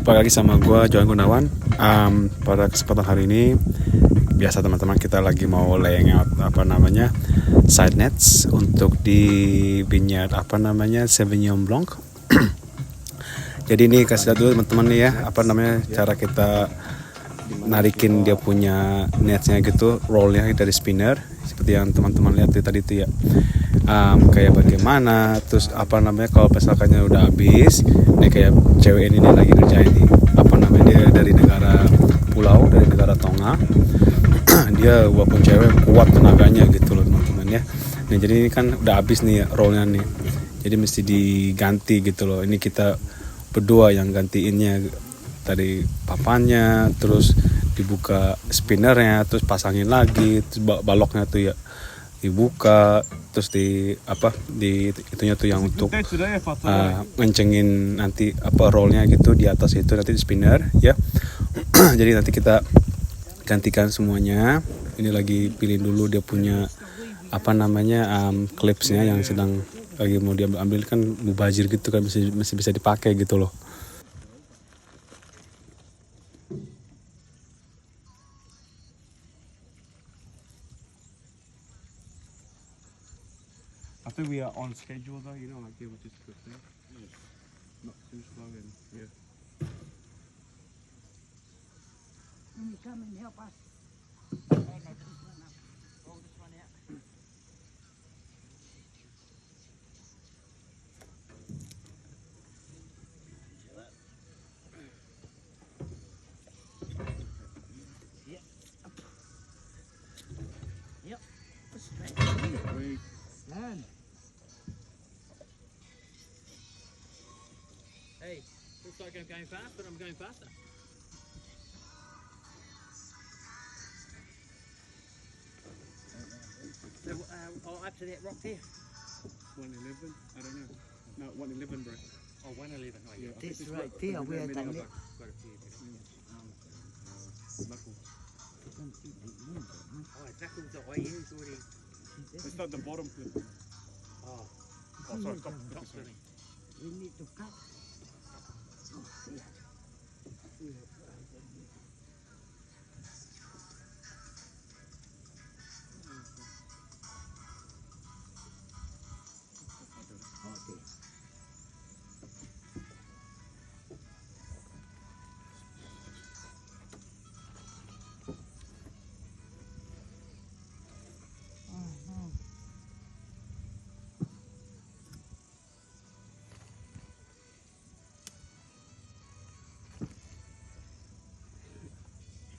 Jumpa lagi sama gue Johan Gunawan. Pada kesempatan hari ini, biasa teman-teman kita lagi mau laying out side nets untuk di vineyard Sauvignon Blanc. Jadi ini kasih lihat dulu teman-teman nih ya, cara kita narikin dia punya netsnya gitu, rollnya dari spinner seperti yang teman-teman lihat tadi itu ya. Kayak bagaimana, terus kalau misalkannya udah habis, nih kayak cewek ini nih lagi ngerjain nih, dia dari negara Tonga. Dia walaupun cewek kuat tenaganya gitu loh teman-teman ya. Nah jadi ini kan udah habis nih ya, rollnya nih, jadi mesti diganti gitu loh. Ini kita berdua yang gantiinnya, tadi papannya, terus dibuka spinnernya, terus pasangin lagi, terus baloknya tuh ya dibuka, terus di itunya tuh yang untuk ngencengin nanti rollnya gitu di atas itu nanti di spinner ya. Jadi nanti kita gantikan semuanya. Ini lagi pilih dulu dia punya clipsnya yang sedang lagi mau dia ambil, kan mubazir gitu kan, masih bisa dipakai gitu loh. I think we are on schedule though, like they were just good there. Not too slow and yeah. Can you come and help us? Yep. Wait. Man. Hey, looks like I'm going fast, but I'm going faster. So, up to that rock there. 111? I don't know. No, 111 bro. Oh, 111. Oh, yeah. This right there, where I done it. Got it here. Oh, knuckles are high here, already. It's not the bottom clip. Oh, sorry, top stop. splitting. We need to cut. Okay.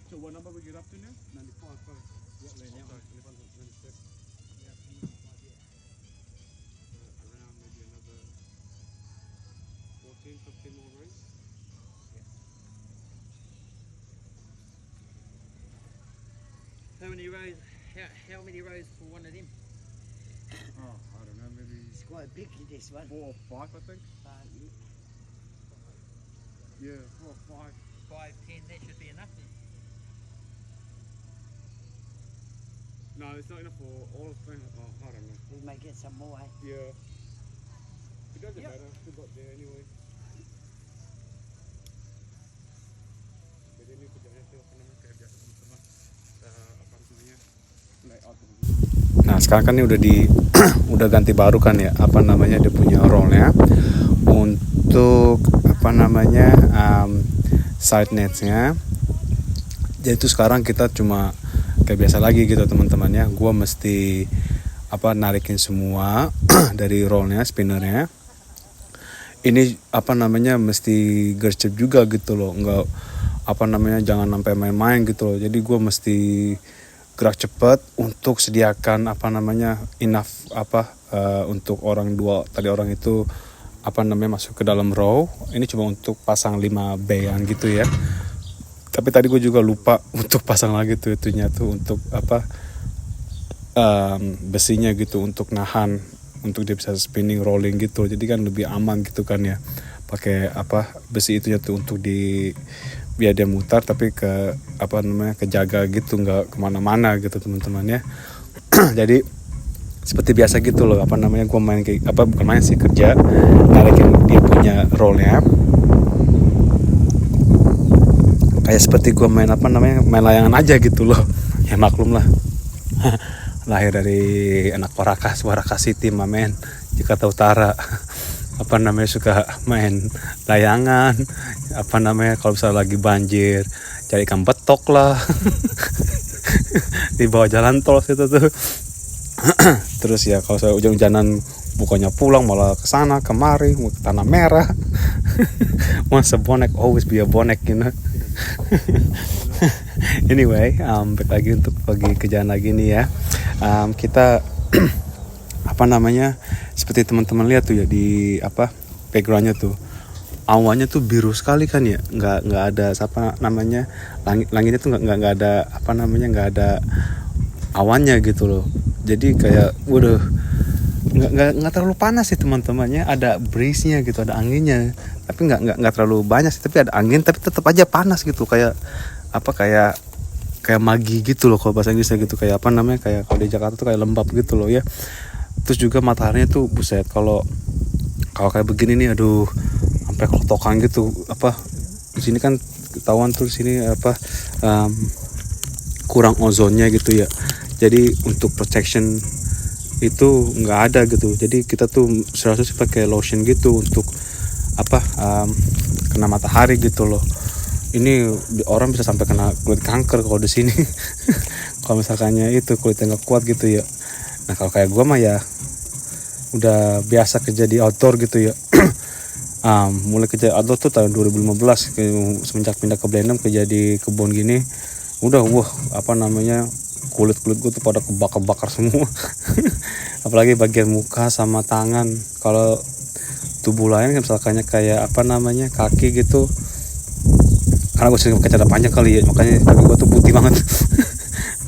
So what number we get up to now? 95, sorry. What lane now? Sorry, 96. Around maybe another 14, 15 more rows. How many rows? How many rows for one of them? Oh, I don't know, maybe It's quite big in this one. 4 or 5, I think. Yeah, 4 or 5. 5, 10. That should be enough then. No, it's not enough for all of them. Oh, I don't know. We may get some more, eh? Yeah. It doesn't Yep. matter. We got there anyway. Jadi ini kerjanya tuh kayak biasa teman-teman. Layout. Nah sekarang kan ini udah ganti baru kan ya, dia punya rollnya untuk side netsnya. Jadi itu sekarang kita cuma kayak biasa lagi gitu teman-teman ya. Gua mesti narikin semua dari rollnya, spinnernya. Ini mesti gercep juga gitu loh, nggak jangan sampai main-main gitu loh. Jadi gua mesti gerak cepat untuk sediakan enough untuk orang itu masuk ke dalam row. Ini cuma untuk pasang 5 bayan gitu ya. Tapi tadi gue juga lupa untuk pasang lagi tuh itunya tuh untuk besinya gitu, untuk nahan, untuk dia bisa spinning rolling gitu. Jadi kan lebih aman gitu kan ya, pakai besi itunya tuh untuk biar dia mutar tapi kejaga gitu, nggak kemana-mana gitu teman-teman ya. Jadi seperti biasa gitu loh, gue main kayak bukan main sih, kerja narikin dia punya rollnya. kayak seperti gue main main layangan aja gitu loh. Ya maklum lah. Lahir dari anak Warakas City mamen Jakarta Utara. Suka main layangan, kalau misalnya lagi banjir cari ikan betok lah. Di bawah jalan tol situ tuh. Terus ya kalau saya hujan-hujanan bukannya pulang malah kesana kemari ke Tanah Merah. Once a bonek always be a bonek, you know. Anyway, back lagi untuk pagi kerjaan lagi nih ya. Kita seperti teman-teman lihat tuh ya di backgroundnya tuh, awannya tuh biru sekali kan ya, nggak ada langitnya tuh nggak ada nggak ada awannya gitu loh. Jadi kayak waduh, nggak terlalu panas sih teman-temannya, ada breeze-nya gitu, ada anginnya, tapi nggak terlalu banyak sih, tapi ada angin tapi tetap aja panas gitu, kayak kayak magi gitu loh kalau bahasa Inggrisnya gitu, kayak kayak kalau di Jakarta tuh kayak lembab gitu loh ya. Terus juga mataharinya tuh buset, kalau kayak begini nih aduh sampai klotokan gitu. Di sini kan ketahuan tuh di sini kurang ozonnya gitu ya. Jadi untuk protection itu nggak ada gitu. Jadi kita tuh seharusnya pakai lotion gitu untuk kena matahari gitu loh. Ini orang bisa sampai kena kulit kanker kalau di sini. Kalau misalkannya itu kulitnya nggak kuat gitu ya. Nah kalau kayak gue mah ya udah biasa kerja di outdoor gitu ya. Mulai kerja outdoor tuh tahun 2015 semenjak pindah ke Blenheim, kerja di kebun gini. Udah kulit gue tuh pada kebakar semua. Apalagi bagian muka sama tangan. Kalau tubuh lain misalkannya kayak kaki gitu, karena gue sering pakai celana panjang kali ya, makanya kaki gue tuh putih banget.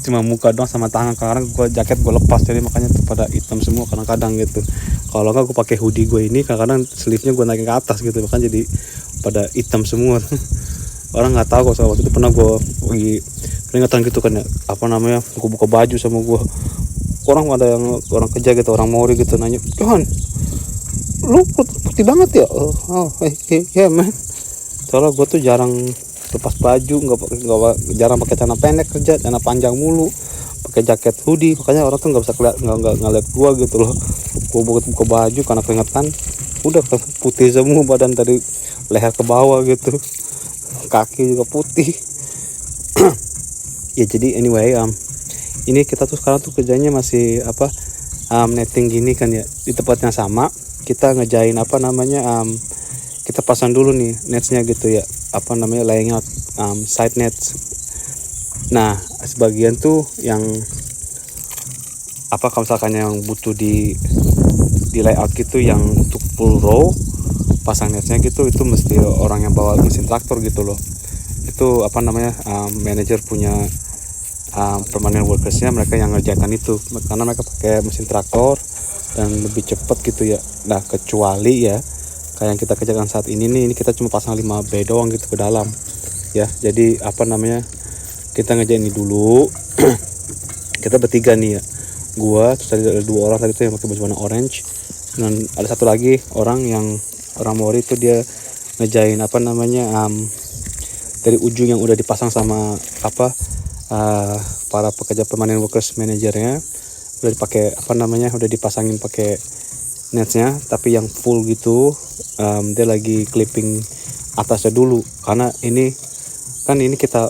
Cuma muka doang sama tangan, karena gue jaket gue lepas, jadi makanya tuh pada hitam semua kadang-kadang gitu. Kalau enggak gue pakai hoodie gue ini, kadang-kadang sleeve-nya gue naikin ke atas gitu, makanya jadi pada hitam semua. Orang nggak tahu kalau waktu itu pernah gue lagi keringatan gitu kan ya, gue buka baju sama gue, orang kerja gitu, orang Maori gitu nanya, Johan lu putih banget ya? Yeah man, soalnya gue tuh jarang lepas baju, jarang pakai celana pendek kerja, celana panjang mulu, pakai jaket hoodie, makanya orang tuh nggak bisa ngeliat gua gitu loh. Gua buka baju karena keringetan, udah putih semua badan dari leher ke bawah gitu, kaki juga putih. Ya jadi anyway, ini kita tuh sekarang tuh kerjanya masih netting gini kan ya, di tempatnya sama. Kita ngejain kita pasang dulu nih netsnya gitu ya, laying out side nets. Nah sebagian tuh yang kalau misalkan yang butuh di layout gitu, yang untuk full row pasang netsnya gitu, itu mesti orang yang bawa mesin traktor gitu loh. Itu manajer punya permanent workersnya, mereka yang ngerjakan itu, karena mereka pakai mesin traktor dan lebih cepat gitu ya. Nah kecuali ya kayak yang kita kerjakan saat ini nih, ini kita cuma pasang 5 bay doang gitu ke dalam ya. Jadi kita ngerjain ini dulu. Kita bertiga nih ya, gua terus tadi ada 2 orang tadi tuh yang pakai baju warna orange, dan ada satu lagi orang Maori itu dia ngerjain dari ujung yang udah dipasang sama para pekerja permanent workers manajernya, udah dipakai udah dipasangin pakai netsnya, tapi yang full gitu. Dia lagi clipping atasnya dulu, karena ini kita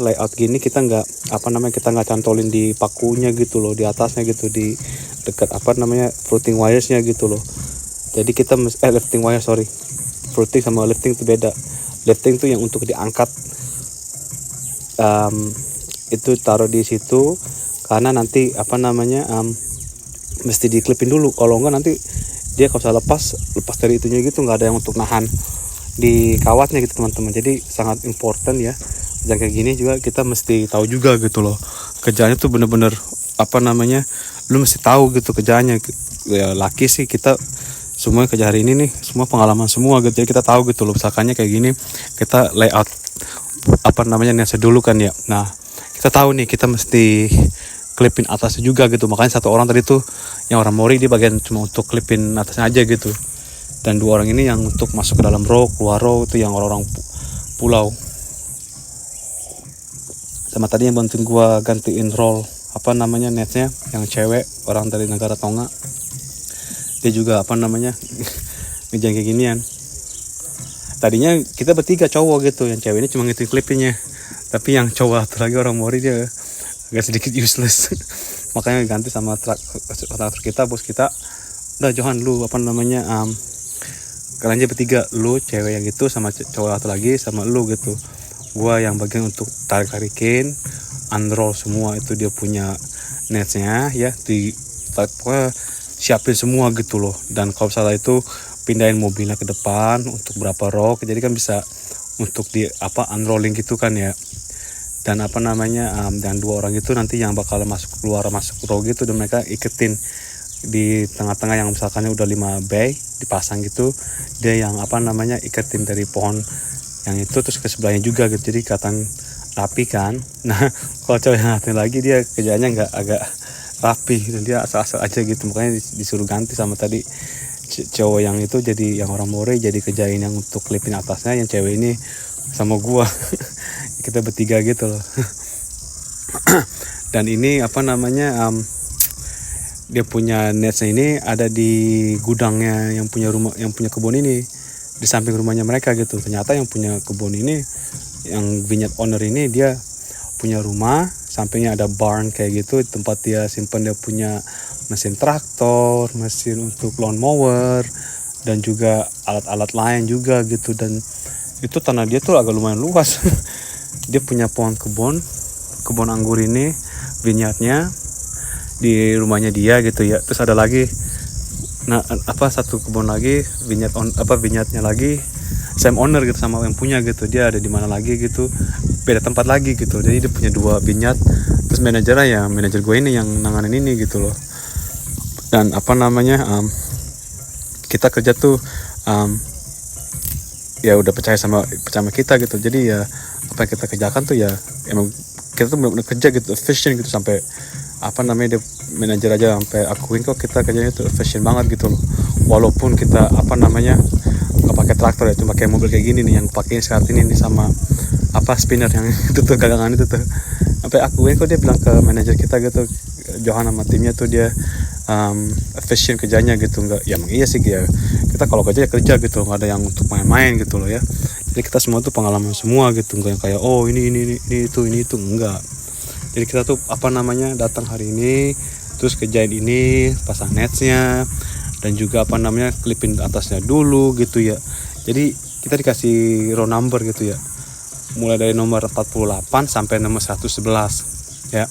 layout gini, kita nggak kita nggak cantolin di pakunya gitu loh, di atasnya gitu, di dekat floating wiresnya gitu loh. Jadi kita lifting wire, floating sama lifting itu beda. Lifting tuh yang untuk diangkat, itu taruh di situ, karena nanti mesti diklipin dulu, kalau enggak nanti dia kalau saya lepas dari itunya gitu, nggak ada yang untuk nahan di kawatnya gitu teman-teman. Jadi sangat important ya, dan kayak gini juga kita mesti tahu juga gitu loh, kerjaannya tuh bener-bener lu mesti tahu gitu kerjaannya ya. Laki sih kita semua kerja hari ini nih, semua pengalaman semua gitu, jadi kita tahu gitu loh. Misalkannya kayak gini, kita layout netsnya dulu kan ya. Nah kita tahu nih kita mesti klipin atasnya juga gitu, makanya satu orang tadi tuh yang orang Maori, di bagian cuma untuk klipin atasnya aja gitu, dan 2 orang ini yang untuk masuk ke dalam row, keluar row, itu yang orang-orang pulau. sama tadi yang bantuin gua gantiin roll apa namanya netsnya, yang cewek orang dari negara Tonga, dia juga apa namanya ngejain kayak ginian. Tadinya kita bertiga cowok gitu, yang cewek ini cuma ngitung klipnya, tapi yang cowok satu lagi orang Mori dia agak sedikit useless makanya ganti sama traktor kita, bos kita. Udah Johan lu apa namanya kalian aja bertiga, lu cewek yang gitu sama cowok satu lagi sama lu gitu, gua yang bagian untuk tarik-tarikin unroll semua itu dia punya netsnya ya, pokoknya siapin semua gitu loh. Dan kalau salah itu pindahin mobilnya ke depan untuk berapa row, jadi kan bisa untuk di apa unrolling gitu kan ya. Dan apa namanya dan 2 orang itu nanti yang bakal masuk row gitu, dan mereka iketin di tengah-tengah yang misalkannya udah 5 bay dipasang gitu, dia yang apa namanya iketin dari pohon yang itu terus ke sebelahnya juga gitu, jadi kelihatan rapi kan. Nah kalau cowok yang satu lagi dia kerjanya nggak agak rapi dan dia asal-asal aja gitu, makanya disuruh ganti sama tadi cowok yang itu, jadi yang orang Mori jadi kerjain yang untuk klipin atasnya, yang cewek ini sama gua kita bertiga gitu loh. Dan ini apa namanya dia punya netsnya ini ada di gudangnya yang punya rumah, yang punya kebun ini, di samping rumahnya mereka gitu. Ternyata yang punya kebun ini, yang vineyard owner ini, dia punya rumah, sampingnya ada barn kayak gitu, tempat dia simpan dia punya mesin traktor, mesin untuk lawn mower, dan juga alat-alat lain juga gitu. Dan itu tanah dia tuh agak lumayan luas. Dia punya pohon kebun anggur ini, vineyardnya di rumahnya dia gitu ya. Terus ada lagi satu kebun lagi, vineyardnya lagi same owner gitu sama yang punya gitu, dia ada di mana lagi gitu, beda tempat lagi gitu. Jadi dia punya 2 vineyard, terus manajernya ya manajer gue ini yang nanganin ini gitu loh. Dan apa namanya kita kerja tuh ya udah percaya sama kita gitu. Jadi ya apa yang kita kerjakan tuh ya emang kita tuh benar-benar kerja gitu, efficient gitu, sampai apa namanya dia manajer aja sampai akuin kok kita kerjanya tuh efficient banget gitu loh. Walaupun kita apa namanya nggak pakai traktor ya, cuma pakai mobil kayak gini nih yang pakai saat ini nih, sama apa spinner yang itu tuh gagangan itu tuh. Sampai akuin kok dia bilang ke manajer kita gitu, Johan sama timnya tuh dia efficient kerjanya gitu. Nggak ya emang iya sih ya, kita kalau kerja ya kerja gitu, nggak ada yang untuk main-main gitu loh ya. Jadi kita semua tuh pengalaman semua gitu, nggak yang kayak oh ini itu enggak. Jadi kita tuh apa namanya datang hari ini terus kerjain ini, pasang netsnya, dan juga apa namanya klipin atasnya dulu gitu ya. Jadi kita dikasih row number gitu ya, mulai dari nomor 48 sampai nomor 111 ya.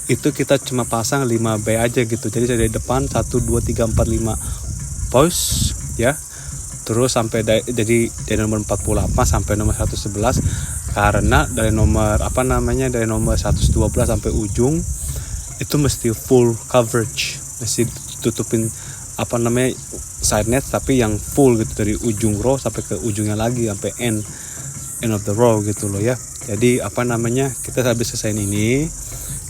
Itu kita cuma pasang 5 bay aja gitu. Jadi dari depan 1, 2, 3, 4, 5 post ya. Terus sampai dari nomor 48 sampai nomor 111, karena dari nomor dari nomor 112 sampai ujung itu mesti full coverage, mesti tutupin side net, tapi yang full gitu dari ujung row sampai ke ujungnya lagi, sampai end of the row gitu loh ya. Jadi kita habis selesai ini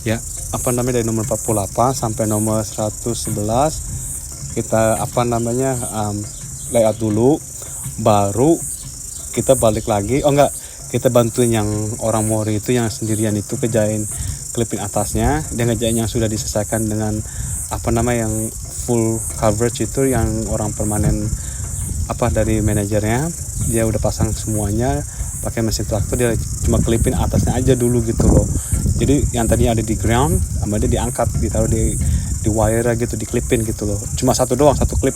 ya, dari nomor 48 sampai nomor 111 kita layout dulu, baru kita balik lagi. Kita bantuin yang orang Mori itu yang sendirian itu kerjain klipin atasnya, dia ngerjain yang sudah diselesaikan dengan yang full coverage itu, yang orang permanen dari manajernya, dia udah pasang semuanya pakai mesin traktor, dia cuma klipin atasnya aja dulu gitu loh. Jadi yang tadi ada di ground sama dia diangkat, ditaruh di wire gitu, diklipin gitu loh. Cuma satu klip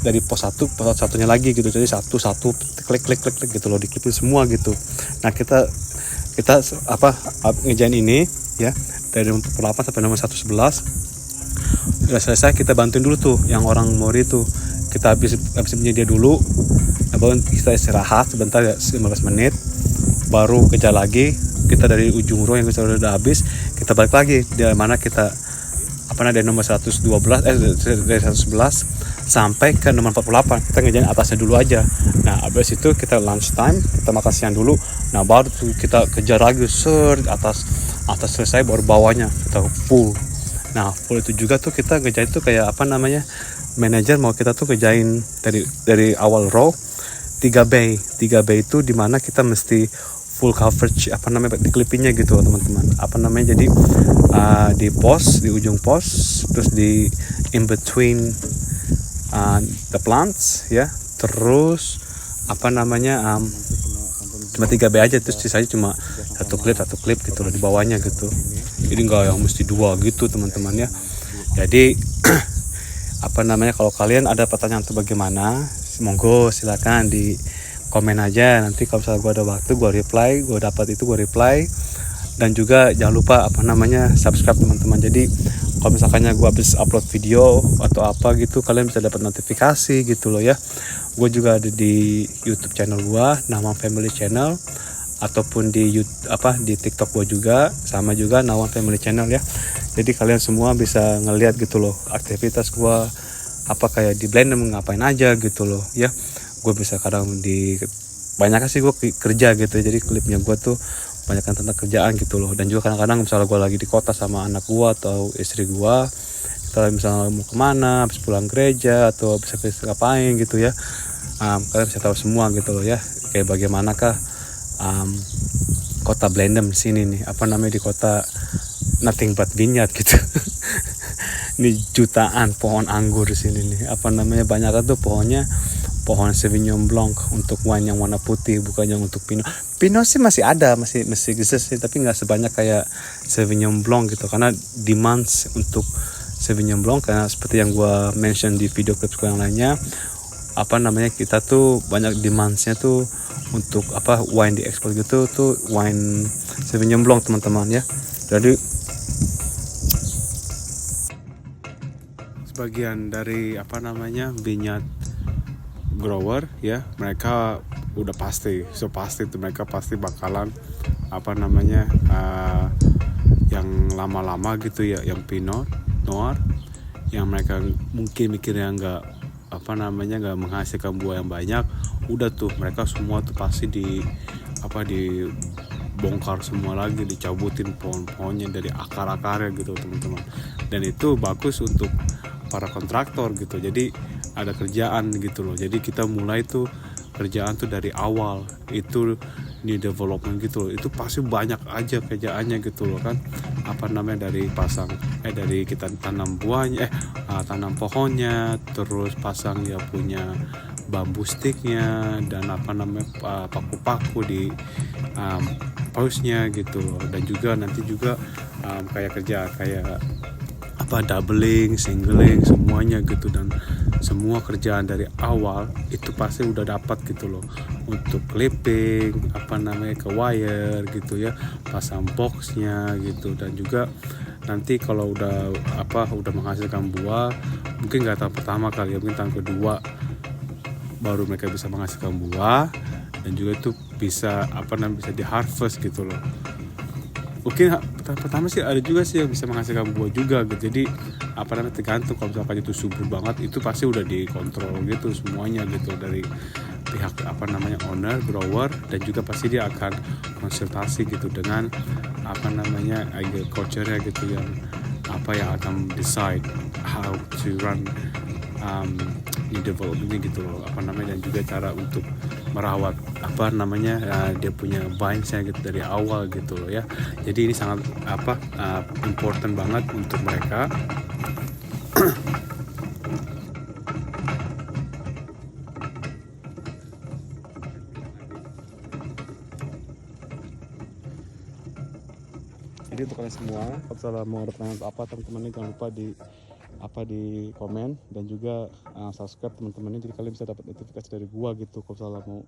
dari pos satunya lagi gitu. Jadi satu klik gitu loh, diklipin semua gitu. Nah kita ngejain ini ya dari nomor 48 sampai nomor 111. Udah selesai, kita bantuin dulu tuh yang orang Mori tuh. Kita habis dia dulu, baru kita istirahat sebentar ya, 15 menit, baru kerja lagi. Kita dari ujung row yang kita udah habis, kita balik lagi dari mana kita dari nomor 111 sampai ke nomor 48. Kita ngerjain atasnya dulu aja. Nah habis itu kita lunch time, kita makan siang dulu. Nah baru kita kejar lagi atas selesai, baru bawahnya kita full. Nah full itu juga tuh kita ngerjain tuh kayak manajer mau kita tuh kerjain dari awal row 3 bay itu dimana kita mesti full coverage apa namanya di clippingnya gitu teman-teman. Apa namanya, jadi di post, di ujung post, terus di in between the plants ya, terus apa namanya cuma 3B aja, terus sisanya cuma satu klip gitu loh di bawahnya gitu. Jadi nggak yang mesti 2 gitu teman-teman ya. Jadi apa namanya, kalau kalian ada pertanyaan tuh bagaimana, monggo silakan di komen aja. Nanti kalau misalnya gue ada waktu gue reply, gue dapat itu gue reply. Dan juga jangan lupa apa namanya subscribe teman-teman. Jadi kalau misalkannya gue habis upload video atau apa gitu, kalian bisa dapat notifikasi gitu loh ya. Gue juga ada di YouTube channel gue, Nawang Family Channel, ataupun di di TikTok gue juga, sama juga Nawang Family Channel ya. Jadi kalian semua bisa ngelihat gitu loh aktivitas gue, apa kayak di Blender ngapain aja gitu loh ya. Gue bisa kadang banyak sih gue kerja gitu, jadi klipnya gue tuh banyak tentang kerjaan gitu loh. Dan juga kadang-kadang misalnya gue lagi di kota sama anak gue atau istri gue, kita misalnya mau kemana, habis pulang gereja atau bisa ngapain gitu ya, kalian bisa tahu semua gitu loh ya, kayak bagaimanakah kota Blenheim sini nih, apa namanya, di kota nothing but vineyard gitu. Ini jutaan pohon anggur di sini nih, apa namanya, banyak tuh pohonnya, pohon Sauvignon Blanc untuk wine yang warna putih, bukan yang untuk Pinot. Pinot sih masih ada, masih exist sih, tapi nggak sebanyak kayak Sauvignon Blanc gitu, karena demand untuk Sauvignon Blanc, karena seperti yang gue mention di video clip yang lainnya, apa namanya, kita tuh banyak demandsnya tuh untuk apa wine diekspor gitu tuh wine Sauvignon Blanc teman-teman ya. Jadi sebagian dari apa namanya vineyard grower ya, mereka udah pasti tuh mereka pasti bakalan apa namanya yang lama-lama gitu ya, yang Pinot Noir, yang mereka mungkin mikirnya nggak menghasilkan buah yang banyak, udah tuh mereka semua tuh pasti dibongkar semua lagi, dicabutin pohon-pohonnya dari akar-akarnya gitu teman-teman. Dan itu bagus untuk para kontraktor gitu, jadi ada kerjaan gitu loh. Jadi kita mulai tuh kerjaan tuh dari awal itu di development gitu loh, itu pasti banyak aja kerjaannya gitu loh kan, apa namanya, dari dari kita tanam buahnya, tanam pohonnya, terus pasang ya punya bambu sticknya, dan apa namanya paku-paku di pausnya gitu loh. Dan juga nanti juga kayak doubling, singling, semuanya gitu. Dan semua kerjaan dari awal itu pasti udah dapat gitu loh, untuk clipping, ke wire gitu ya, pasang boxnya gitu. Dan juga nanti kalau udah menghasilkan buah, mungkin nggak tahun pertama kali ya, mungkin tahun kedua baru mereka bisa menghasilkan buah. Dan juga itu bisa bisa di harvest gitu loh. Mungkin pertama sih ada juga sih yang bisa menghasilkan buah juga gitu. Jadi tergantung, kalau misalkan itu subur banget, itu pasti udah dikontrol gitu semuanya gitu dari pihak owner, grower, dan juga pasti dia akan konsultasi gitu dengan agriculture-nya gitu, yang akan decide how to run di development gitu loh, dan juga cara untuk merawat dia punya vines-nya gitu dari awal gitu loh ya. Jadi ini sangat important banget untuk mereka. Jadi untuk kalian semua, kalau misalnya mau ada pertanyaan apa teman-teman, jangan lupa di komen, dan juga subscribe teman-teman ini, jadi kalian bisa dapat notifikasi dari gua gitu kalau misalnya mau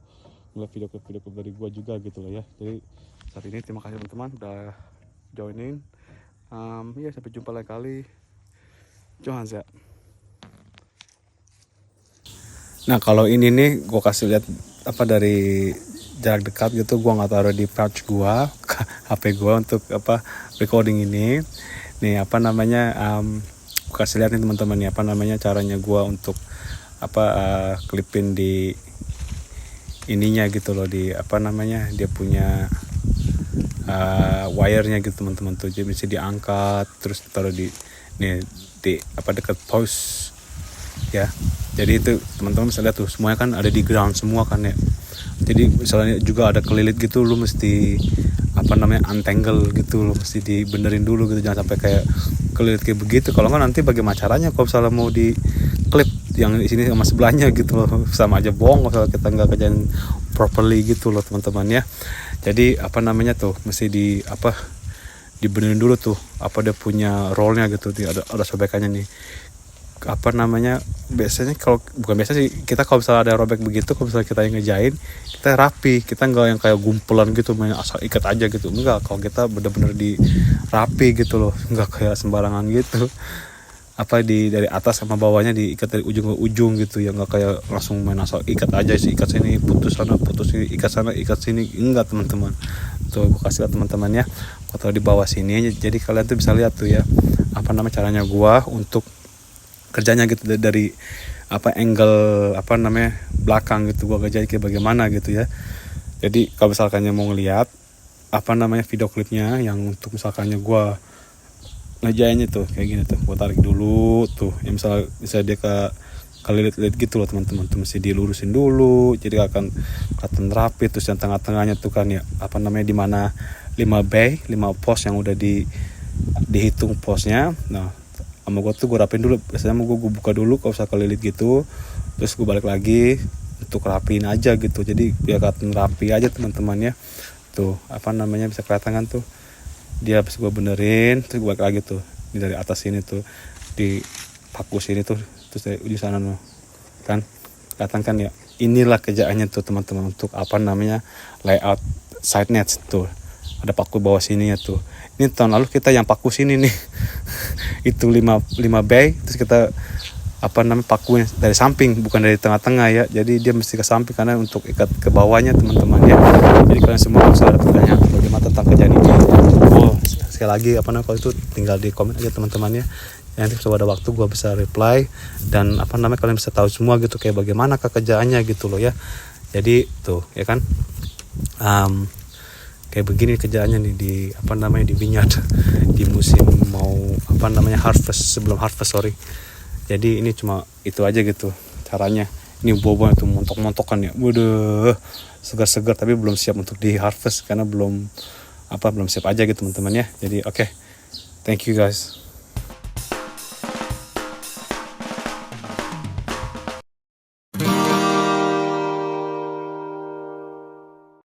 ngeliat video dari gua juga gitu loh ya. Jadi saat ini terima kasih teman-teman udah joining. Sampai jumpa lain kali. Johan ya. Nah kalau ini nih gua kasih lihat dari jarak dekat gitu, gua nggak taruh di pouch gua, HP gua untuk recording ini. Nih gua kasih lihat nih teman-teman nih caranya gua untuk klipin di ininya gitu loh, di dia punya wire-nya gitu teman-teman tuh. Jadi bisa diangkat terus taruh di dekat post ya. Jadi itu teman-teman bisa lihat tuh semuanya kan ada di ground semua kan ya, Jadi misalnya juga ada kelilit gitu, lu mesti untangle gitu, lu mesti dibenerin dulu gitu, jangan sampai kayak kelilit kayak begitu. Kalau nggak nanti bagaimana caranya kalau misalnya mau di klip yang di sini sama sebelahnya gitu loh, sama aja bohong kalau kita nggak kerjain properly gitu loh teman-teman ya. Jadi mesti dibenerin dulu tuh dia punya rollnya gitu, ada sobekannya nih. Biasanya kalau bukan biasa sih, kita kalau misalnya ada robek begitu, kalau misalnya kita yang ngejain, kita rapi, kita nggak yang kayak gumpulan gitu main asal ikat aja gitu, enggak. Kalau kita bener-bener di rapi gitu loh, nggak kayak sembarangan gitu, dari atas sama bawahnya diikat dari ujung ke ujung gitu ya, nggak kayak langsung main asal ikat aja sih, ikat sini putus sana putus sini, ikat sana ikat sini, enggak teman-teman. Tuh gue kasih lihat teman-teman ya, atau di bawah sini, jadi kalian tuh bisa lihat tuh ya caranya gua untuk kerjanya gitu, dari angle belakang gitu gua kerjain kayak bagaimana gitu ya. Jadi kalau misalkan mau ngelihat video klipnya yang untuk misalkannya gua ngejainnya tuh kayak gini tuh, gua tarik dulu tuh ya, misalnya dia kelilit-lilit gitu loh teman-teman, tuh mesti dilurusin dulu jadi akan kelihatan rapi. Terus yang tengah-tengahnya tuh kan ya di mana 5 pos yang udah dihitung posnya. Nah sama gue tuh gue rapin dulu, biasanya gue buka dulu kalau usah kelilit gitu, terus gue balik lagi untuk rapiin aja gitu, jadi biar kelihatan rapi aja teman-teman ya. Tuh bisa kelihatan kan tuh, dia habis gue benerin, terus gue balik lagi tuh, ini dari atas sini tuh di paku sini tuh, terus dari ujung sana tuh kan kelihatan kan ya. Inilah kerjaannya tuh teman-teman untuk layout side nets tuh, ada paku bawah sini ya tuh. Ini tahun lalu kita yang paku sini nih itu 5 bay, terus kita pakunya dari samping bukan dari tengah-tengah ya, jadi dia mesti ke samping karena untuk ikat ke bawahnya teman-teman ya. Jadi kalian semua bisa ada pertanyaan bagaimana tentang kerjaan ini, sekali lagi kalau itu tinggal di komen aja teman-teman ya, nanti kalau ada waktu gue bisa reply, dan kalian bisa tahu semua gitu kayak bagaimana kerjaannya gitu loh ya. Jadi tuh ya kan kayak begini kerjaannya nih di di vineyard di musim mau harvest, sebelum harvest jadi ini cuma itu aja gitu caranya. Ini buah-buahnya tuh montok-montokan ya, waduh segar-segar, tapi belum siap untuk di harvest karena belum siap aja gitu teman-teman ya. Jadi oke. Thank you guys.